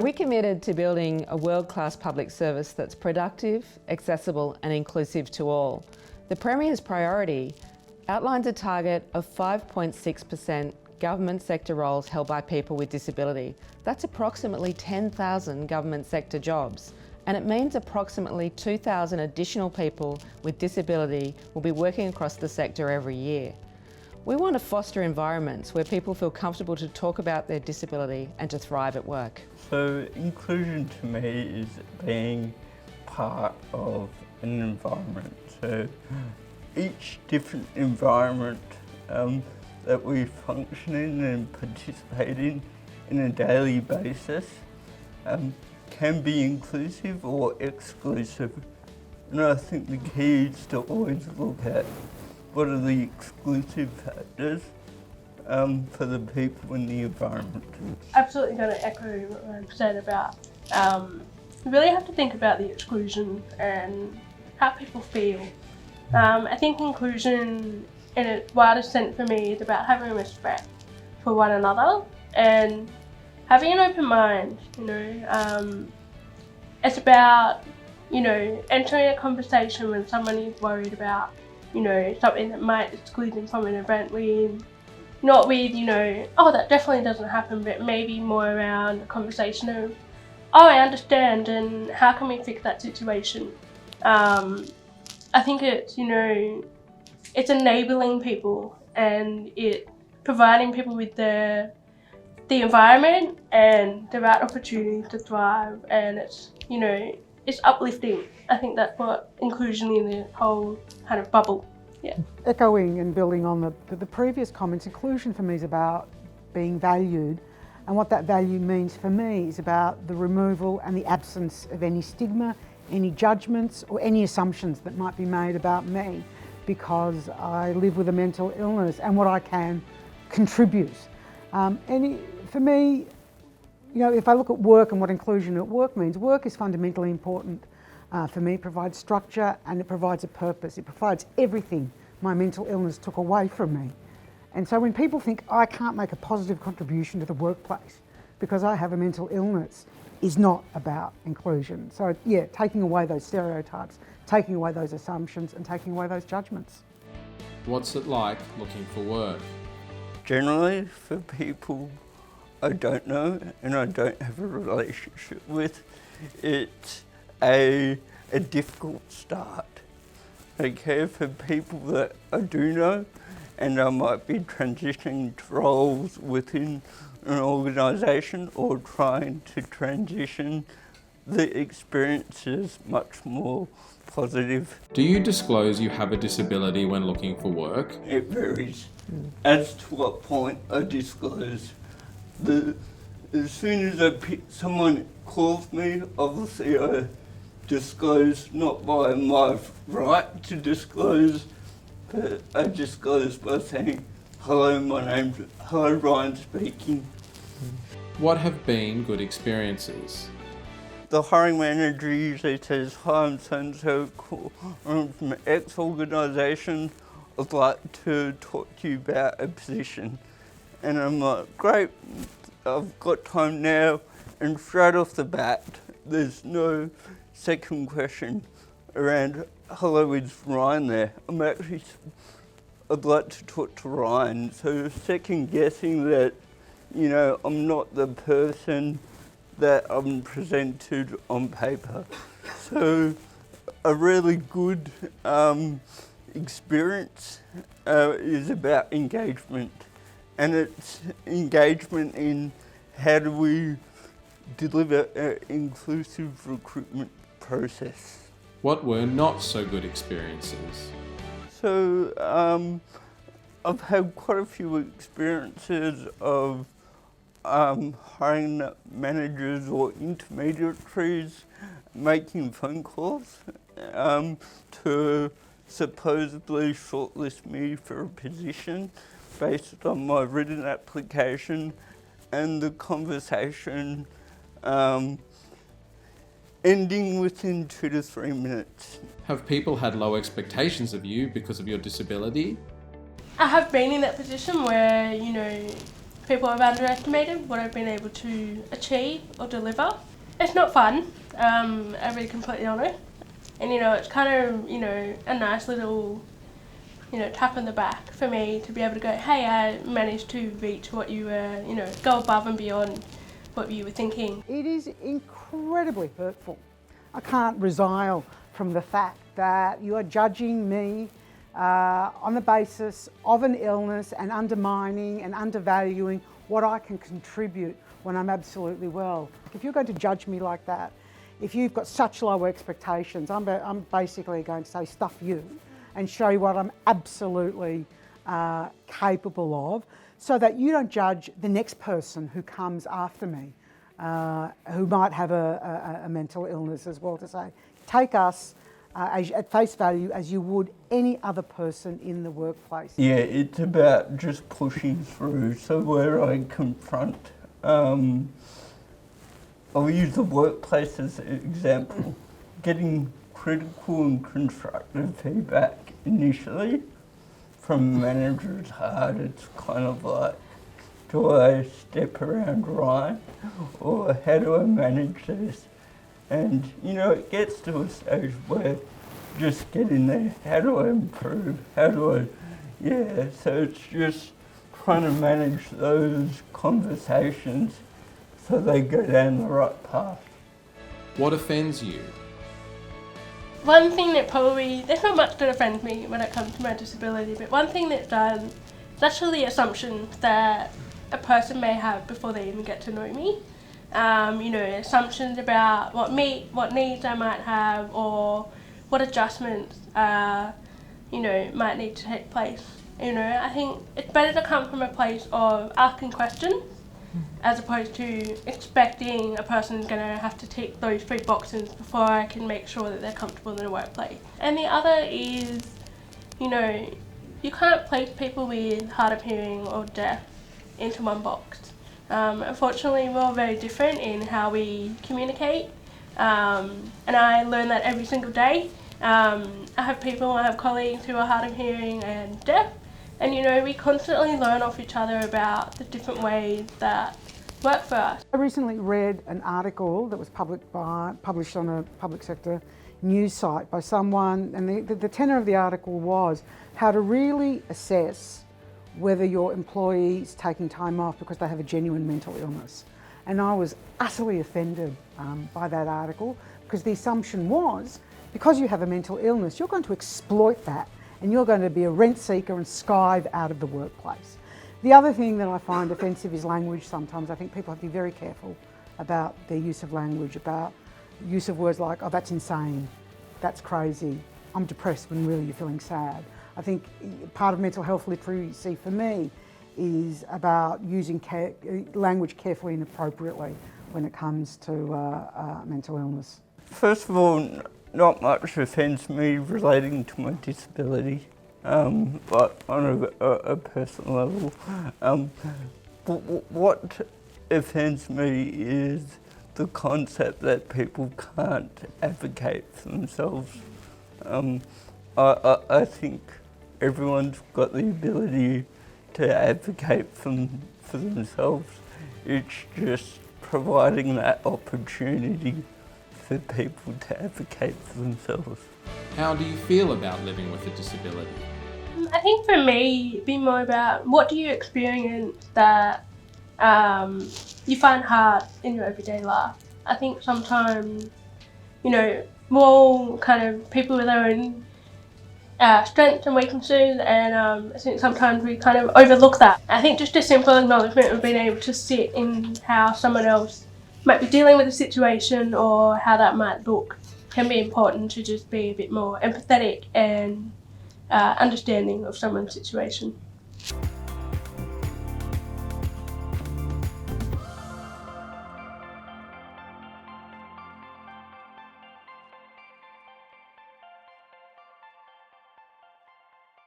We're committed to building a world-class public service that's productive, accessible and inclusive to all. The Premier's priority outlines a target of 5.6% government sector roles held by people with disability. That's approximately 10,000 government sector jobs. And it means approximately 2,000 additional people with disability will be working across the sector every year. We want to foster environments where people feel comfortable to talk about their disability and to thrive at work. So inclusion to me is being part of an environment. So each different environment that we function in and participate in a daily basis can be inclusive or exclusive. And I think the key is to always look at what are the exclusive factors for the people in the environment. Absolutely going to echo what Ryan said about you really have to think about the exclusion and how people feel. I think inclusion in its widest sense for me is about having respect for one another and having an open mind, it's about, entering a conversation when someone is worried about, something that might exclude them from an event not with, oh, that definitely doesn't happen, but maybe more around a conversation of, oh, I understand, and how can we fix that situation? I think it's, it's enabling people and it providing people with the environment and the right opportunity to thrive, and it's, it's uplifting. I think that's what inclusion in the whole kind of bubble. Yeah. Echoing and building on the previous comments, inclusion for me is about being valued, and what that value means for me is about the removal and the absence of any stigma, any judgments or any assumptions that might be made about me because I live with a mental illness and what I can contribute. For me, if I look at work and what inclusion at work means, work is fundamentally important. For me, it provides structure and it provides a purpose. It provides everything my mental illness took away from me. And so when people think I can't make a positive contribution to the workplace because I have a mental illness is not about inclusion. So yeah, taking away those stereotypes, taking away those assumptions and taking away those judgments. What's it like looking for work? Generally, for people I don't know and I don't have a relationship with, it's a difficult start. Okay, for people that I do know and I might be transitioning to roles within an organisation or trying to transition, the experience is much more positive. Do you disclose you have a disability when looking for work? It varies as to what point I disclose. As soon as someone calls me, obviously I disclose, not by my right to disclose, but I disclose by saying, hello, Ryan speaking. What have been good experiences? The hiring manager usually says, hi, I'm so-and-so, I'm from X organisation, I'd like to talk to you about a position. And I'm like, great, I've got time now, and straight off the bat, there's no second question around, hello, is Ryan there? I'd like to talk to Ryan. So second guessing that, I'm not the person that I'm presented on paper. So a really good experience is about engagement. And it's engagement in how do we deliver an inclusive recruitment process. What were not so good experiences? So I've had quite a few experiences of hiring managers or intermediaries making phone calls to supposedly shortlist me for a position based on my written application, and the conversation ending within 2 to 3 minutes. Have people had low expectations of you because of your disability? I have been in that position where, people have underestimated what I've been able to achieve or deliver. It's not fun, I'll be completely honest. And it's kind of, a nice little, tap on the back for me to be able to go, hey, I managed to reach what you were, go above and beyond what you were thinking. It is incredibly hurtful. I can't resile from the fact that you are judging me on the basis of an illness and undermining and undervaluing what I can contribute when I'm absolutely well. If you're going to judge me like that, if you've got such low expectations, I'm basically going to say stuff you and show you what I'm absolutely capable of, so that you don't judge the next person who comes after me, who might have a mental illness as well, to say, take us at face value as you would any other person in the workplace. Yeah, it's about just pushing through. So where I confront, I'll use the workplace as an example, getting critical and constructive feedback initially from managers hard. It's kind of like, do I step around right, or how do I manage this? And it gets to a stage where just getting there, how do I improve? How do I, so it's just trying to manage those conversations so they go down the right path. What offends you? One thing that there's not much that offends me when it comes to my disability, but one thing that does is actually assumptions that a person may have before they even get to know me. Assumptions about what needs I might have, or what adjustments, might need to take place. I think it's better to come from a place of asking questions as opposed to expecting a person's going to have to tick those 3 boxes before I can make sure that they're comfortable in the workplace. And the other is, you can't place people with hard of hearing or deaf into one box. Unfortunately, we're all very different in how we communicate, and I learn that every single day. I have colleagues who are hard of hearing and deaf, and we constantly learn off each other about the different ways that work for us. I recently read an article that was published on a public sector news site by someone, and the tenor of the article was how to really assess whether your employee is taking time off because they have a genuine mental illness. And I was utterly offended by that article, because the assumption was, because you have a mental illness, you're going to exploit that and you're going to be a rent seeker and skive out of the workplace. The other thing that I find offensive is language sometimes. I think people have to be very careful about their use of language, about use of words like, oh, that's insane, that's crazy, I'm depressed, when really you're feeling sad. I think part of mental health literacy for me is about using language carefully and appropriately when it comes to mental illness. First of all, not much offends me relating to my disability, but on a personal level. What offends me is the concept that people can't advocate for themselves. I think everyone's got the ability to advocate for themselves. It's just providing that opportunity for people to advocate for themselves. How do you feel about living with a disability? I think for me, it'd be more about what do you experience that you find hard in your everyday life. I think sometimes, we're all kind of people with our own strengths and weaknesses, and I think sometimes we kind of overlook that. I think just a simple acknowledgement of being able to sit in how someone else might be dealing with a situation or how that might look can be important, to just be a bit more empathetic and understanding of someone's situation.